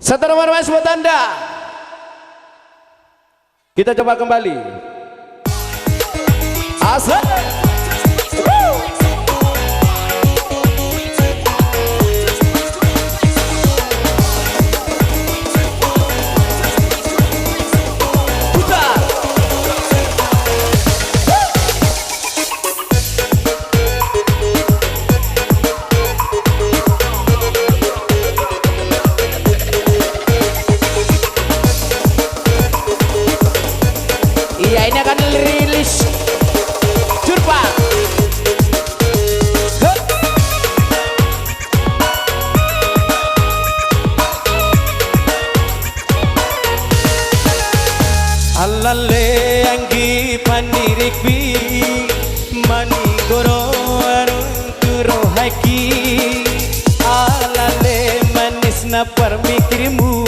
Setelah warmas buat Anda. Kita coba kembali. Asik. Iya, ini akan rilis Jurpa. Alale anggi panirik bi mani goro arung turo haki. Alale manis na permikirmu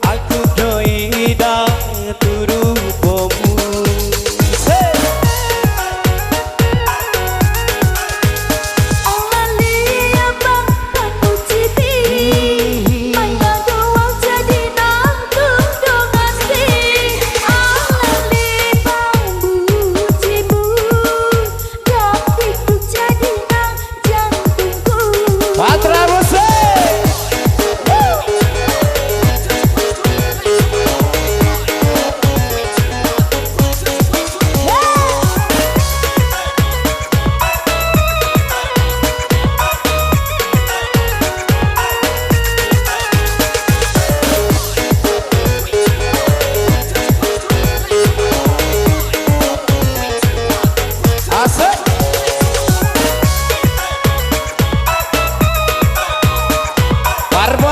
aku doi dah turu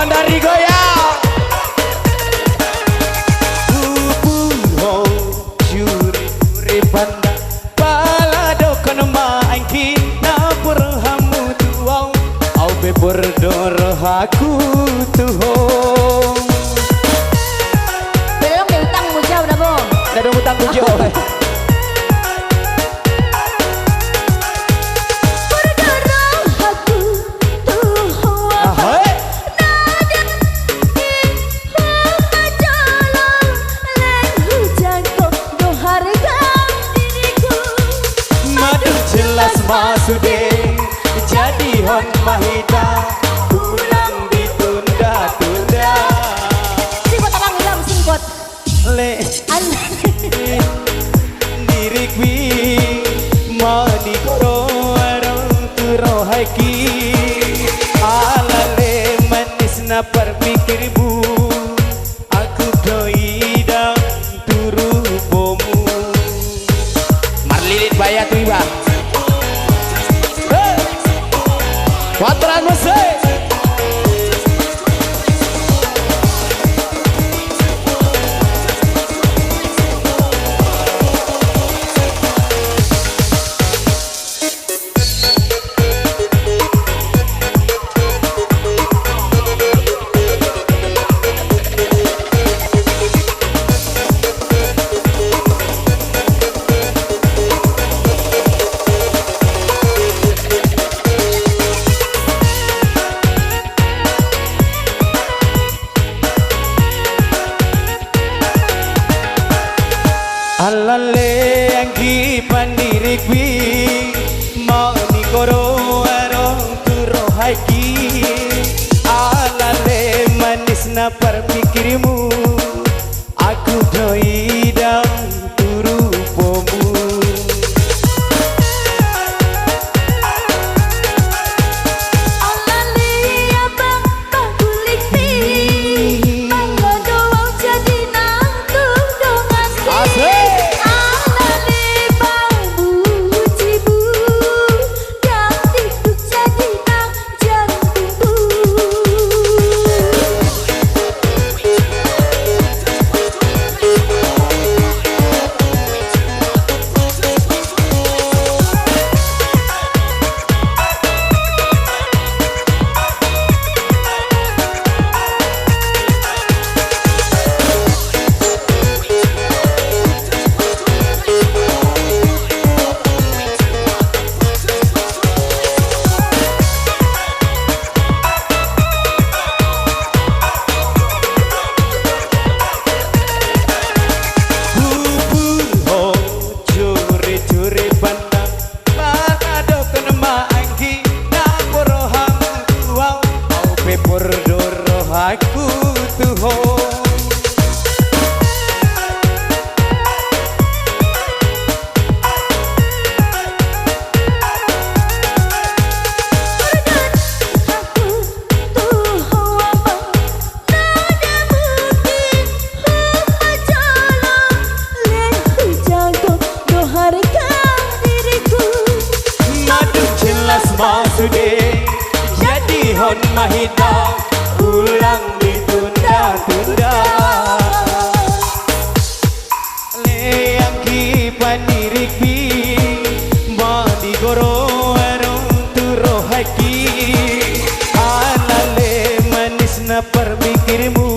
dari goyang Upuho curi panda balado kono maingki na purhamu tuau au be berdor aku tuho. Belum deh utang bujau dah bong. Dah ada utang bujau. Masude jadi hon mahita pulang ditunda-tunda. Singkot abang ulam singkot. Le dirik wi mani koro arong turo haki. Alale manis na permikirmu aku doi dan turu bomu. Marlilit bayat wiba. Patran musik. Alale anggi pandirik wi mani koro arong turo haki. Alale manis na permikirmu aku doi dan turu pomu. Alale abang bagulik pi mangga doang jadi nangtung dongan si. Pepor doro aku tuho Masude jadi hon mahita ulang ditunda-tunda leang ki panirik bi mandi goro arong turo haki alale manis na permikirmu